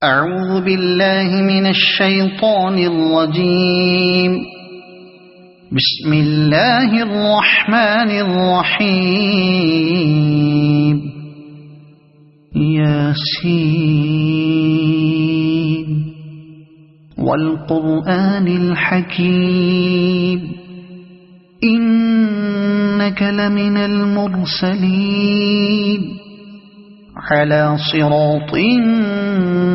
أعوذ بالله من الشيطان الرجيم. بسم الله الرحمن الرحيم. ياسين والقرآن الحكيم إنك لمن المرسلين على صراط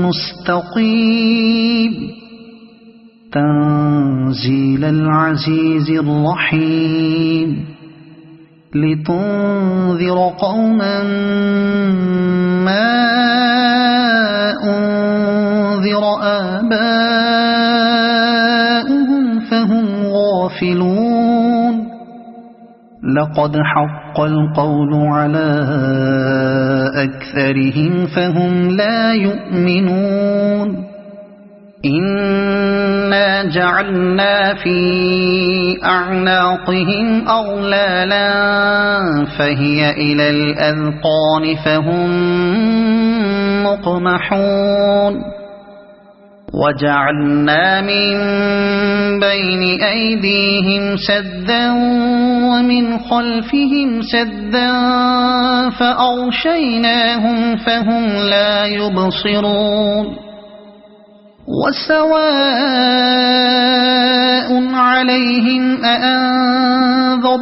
مستقيم تنزيل العزيز الرحيم لتنذر قوما ما أنذر آباؤهم فهم غافلون لقد حق القول على أكثرهم فهم لا يؤمنون إنا جعلنا في أعناقهم أغلالا فهي إلى الأذقان فهم مقمحون وجعلنا من بين أيديهم سدا ومن خلفهم سدا فأغشيناهم فهم لا يبصرون وسواء عليهم أأنذرتهم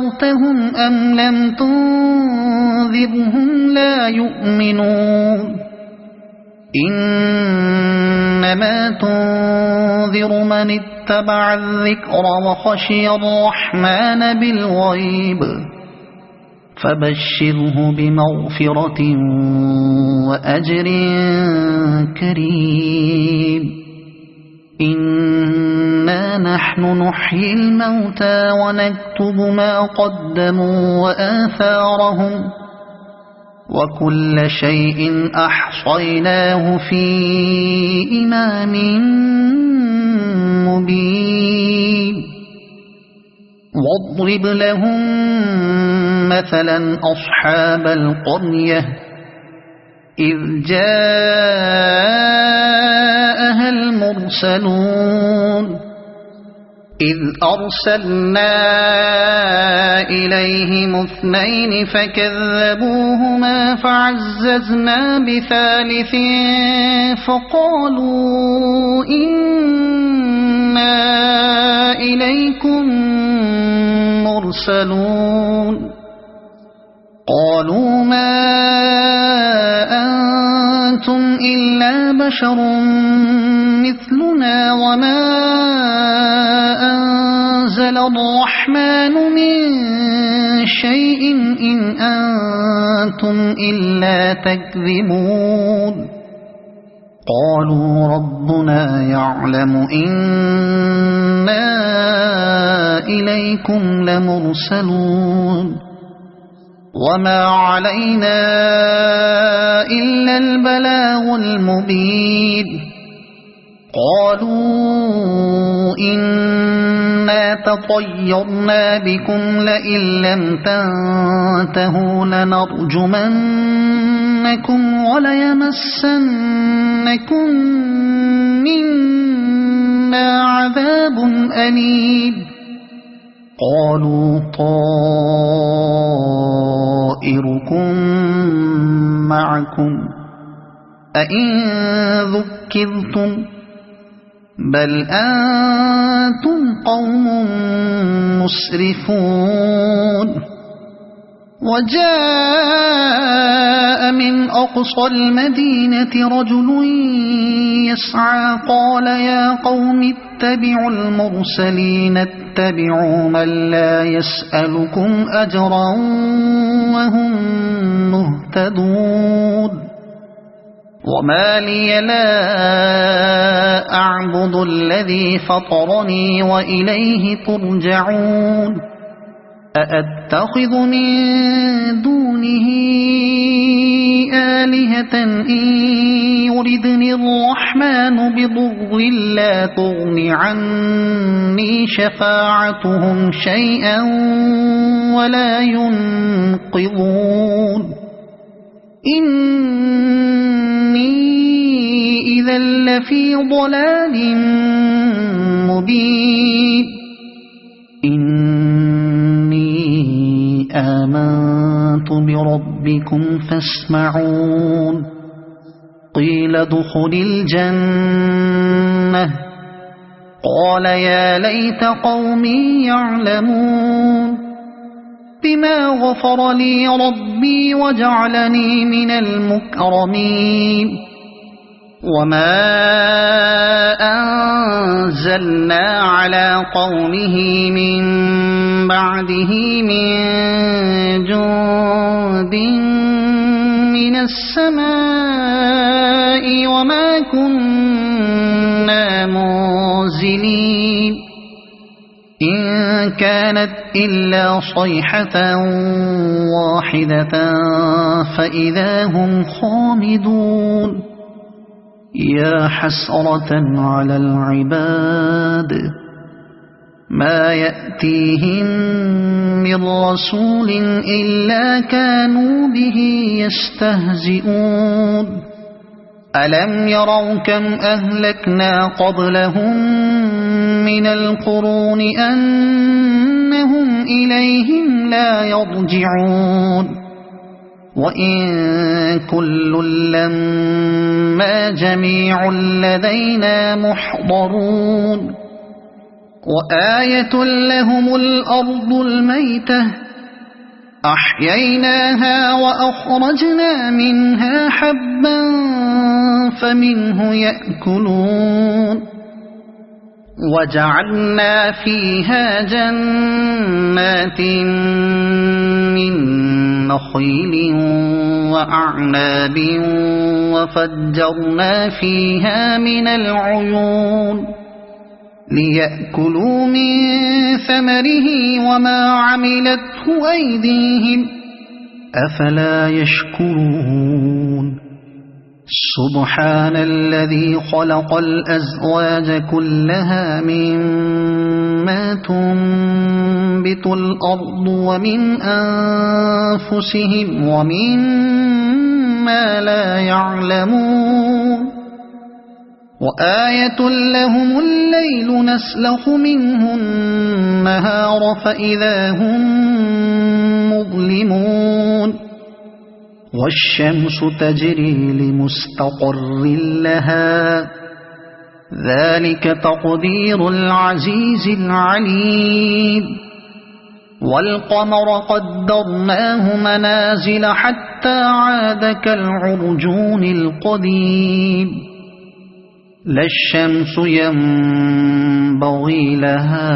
أم لم تنذرهم لا يؤمنون إنما تنذر من اتبع الذكر وخشي الرحمن بالغيب فبشره بمغفرة وأجر كريم إنا نحن نحيي الموتى ونكتب ما قدموا وآثارهم وكل شيء أحصيناه في إمام مبين واضرب لهم مثلا أصحاب القرية إذ جاءها المرسلون إذ أرسلنا إليهم اثنين فكذبوهما فعززنا بثالث فقالوا إنا إليكم مرسلون قالوا ما أنتم إلا بشر مثلنا وما أنزل الرحمن من شيء إن أنتم إلا تكذبون قالوا ربنا يعلم إنا إليكم لمرسلون وما علينا إلا البلاغ المبين قالوا إنا تطيرنا بكم لئن لم تنتهوا لنرجمنكم وليمسنكم منا عذاب أليم قالوا طائركم معكم أئن ذكرتم بل أنتم قوم مسرفون وجاء من أقصى المدينة رجل يسعى قال يا قوم اتبعوا المرسلين اتبعوا من لا يسألكم أجرا وهم مهتدون وما لي لا أعبد الذي فطرني وإليه ترجعون أأتخذ من دونه آلهة إن يردني الرحمن بضر لا تغن عني شفاعتهم شيئا ولا ينقذون إني إذا لفي ضلال مبين إني آمنت بربكم فاسمعون قيل ادخل الجنة قال يا ليت قومي يعلمون بما غفر لي ربي وجعلني من المكرمين وما أنزلنا على قومه من بعده من جند من السماء وما كنا منزلين إن كانت إلا صيحة واحدة فإذا هم خامدون يا حسرة على العباد ما يأتيهم من رسول إلا كانوا به يستهزئون ألم يروا كم أهلكنا قبلهم من القرون أنهم إليهم لا يرجعون وإن كل لما جميع لدينا محضرون وآية لهم الأرض الميتة أحييناها وأخرجنا منها حبا فمنه يأكلون وجعلنا فيها جنات من نخيل وأعناب وفجرنا فيها من العيون ليأكلوا من ثمره وما عملته أيديهم أفلا يشكرون سبحان الذي خلق الأزواج كلها مما تنبت الأرض ومن أنفسهم ومما لا يعلمون وآية لهم الليل نسلخ منه النهار فإذا هم مظلمون والشمس تجري لمستقر لها ذلك تقدير العزيز العليم والقمر قدرناه منازل حتى عاد كالعرجون القديم لا الشمس ينبغي لها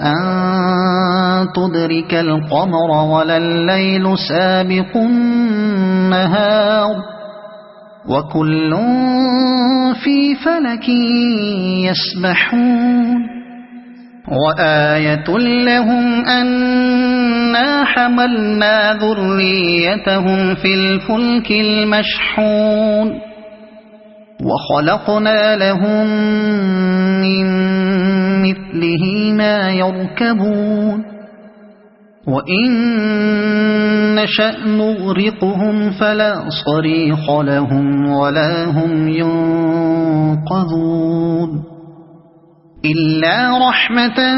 أن تدرك القمر ولا الليل سابق النهار وكل في فلك يسبحون وآية لهم أنا حملنا ذريتهم في الفلك المشحون وخلقنا لهم من مثله ما يركبون وإن نشأ نغرقهم فلا صريخ لهم ولا هم ينقذون إلا رحمة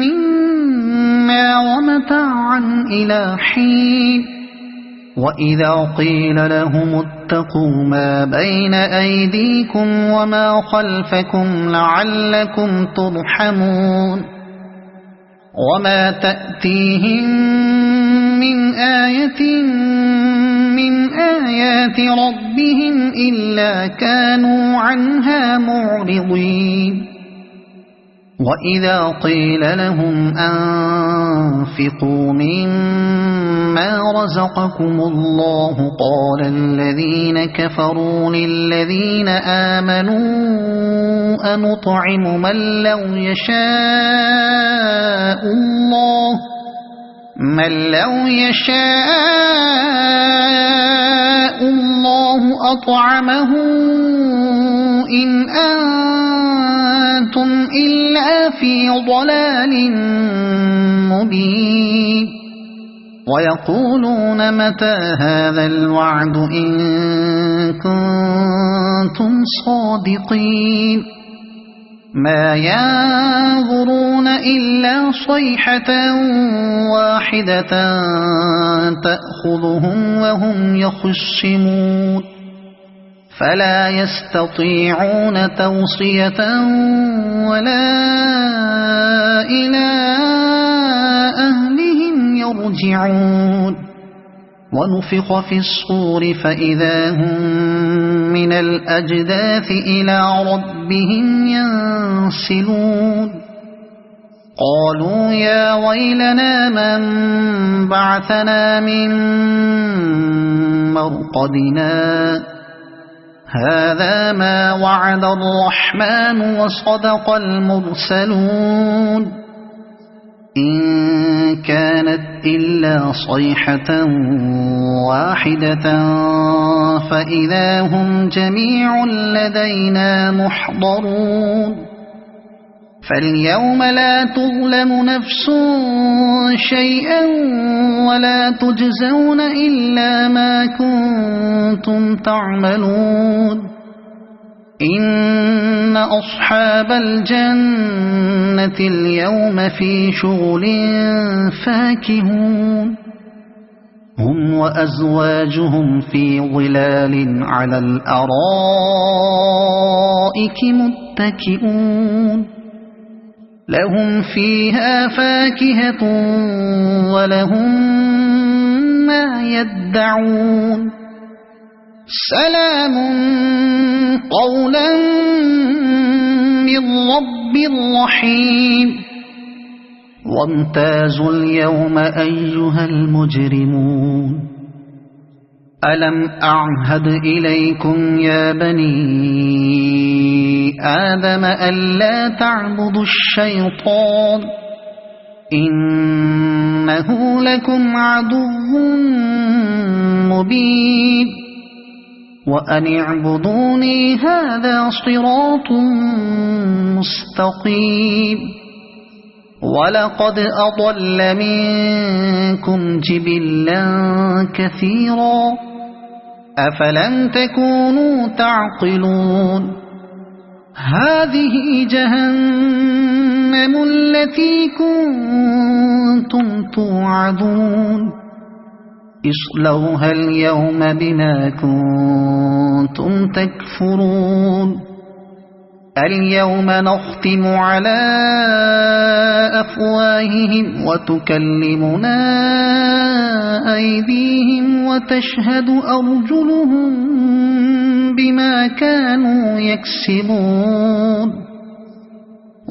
منا ومتاعا إلى حين وإذا قيل لهم اتقوا ما بين أيديكم وما خلفكم لعلكم ترحمون وما تأتيهم من آية من آيات ربهم إلا كانوا عنها معرضين وإذا قيل لهم أنفقوا مما رزقكم الله قال الذين كفروا للذين آمنوا أنطعم من لو يشاء الله أطعمه إن أنتم إلا في ضلال مبين ويقولون متى هذا الوعد إن كنتم كنتم صادقين ما ينظرون إلا صيحة واحدة تأخذهم وهم يخصمون فلا يستطيعون توصية ولا إلى أهلهم يرجعون ونفخ في الصور فإذا هم من الأجداث إلى ربهم ينسلون قالوا يا ويلنا من بعثنا من مرقدنا هذا ما وعد الرحمن وصدق المرسلون إن كانت إلا صيحة واحدة فإذا هم جميع لدينا محضرون فاليوم لا تظلم نفس شيئا ولا تجزون إلا ما كنتم تعملون إن أصحاب الجنة اليوم في شغل فاكهون هم وأزواجهم في ظلال على الأرائك متكئون لهم فيها فاكهة ولهم ما يدعون سلام قولا من رب رحيم وامتازوا اليوم أيها المجرمون ألم أعهد إليكم يا بني آدم ألا تعبدوا الشيطان إنه لكم عدو مبين وأن اعبدوني هذا صراط مستقيم ولقد أضل منكم جبلا كثيرا أفلم تكونوا تعقلون هذه جهنم التي كنتم توعدون اصلوها اليوم بما كنتم تكفرون اليوم نختم على أفواههم وتكلمنا أيديهم وتشهد أرجلهم بما كانوا يكسبون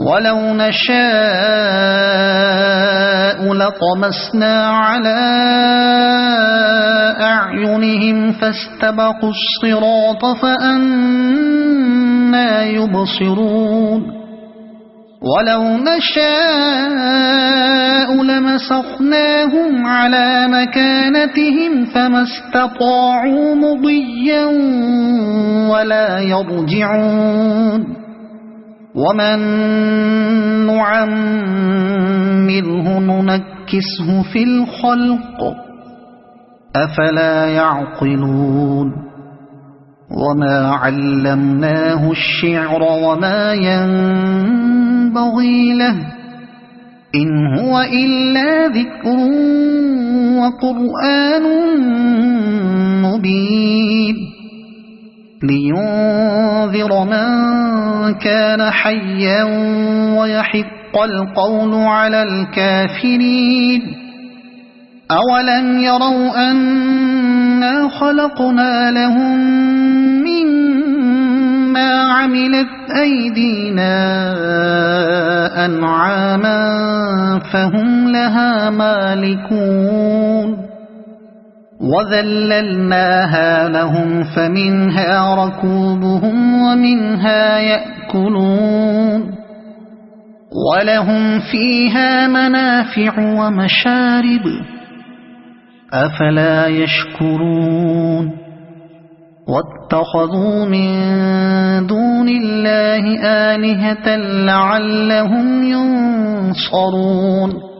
ولو نشاء لطمسنا على أعينهم فاستبقوا الصراط فأنى يبصرون ولو نشاء لمسخناهم على مكانتهم فما استطاعوا مضيا ولا يرجعون ومن نعمره ننكسه في الخلق أفلا يعقلون وما علمناه الشعر وما ينبغي له إن هو إلا ذكر وقرآن مبين لينذر من كان حيا ويحق القول على الكافرين أولم يروا أنا خلقنا لهم مما عملت أيدينا أنعاما فهم لها مالكون وذللناها لهم فمنها ركوبهم ومنها يأكلون ولهم فيها منافع ومشارب أفلا يشكرون واتخذوا من دون الله آلهة لعلهم ينصرون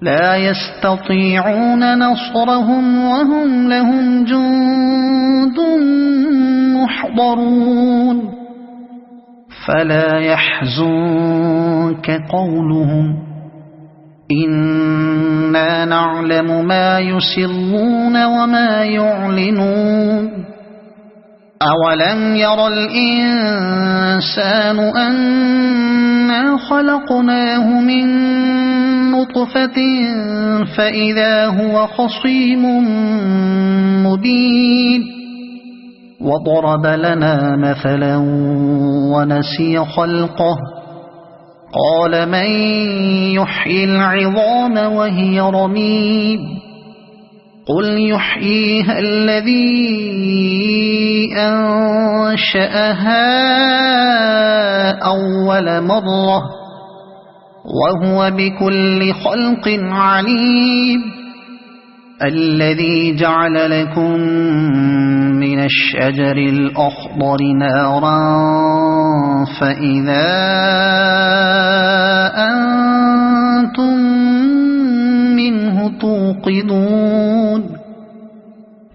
لا يستطيعون نصرهم وهم لهم جند يحضرون فلا يحزنك قولهم إنا نعلم ما يسرون وما يعلنون أولم ير الإنسان أنا خلقناه من نطفة فإذا هو خصيم مبين وضرب لنا مثلا ونسي خلقه قال من يحيي العظام وهي رميم قل يحييها الذي أنشأها أول مرة وهو بكل خلق عليم الذي جعل لكم من الشجر الأخضر نارا فإذا أنتم منه توقدون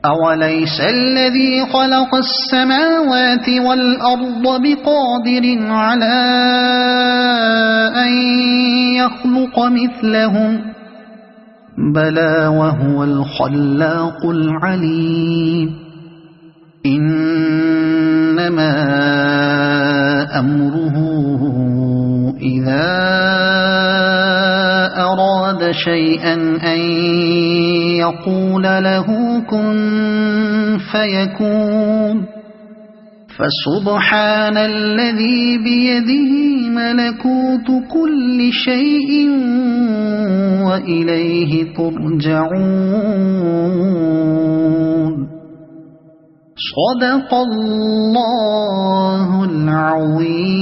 أوليس الذي خلق السماوات والأرض بقادر على أن يخلق مثلهم بلى وهو الخلاق العليم إنما أمره إذا أراد شيئا أن يقول له كن فيكون فسبحان الذي بيده ملكوت كل شيء وإليه ترجعون صدق الله العظيم.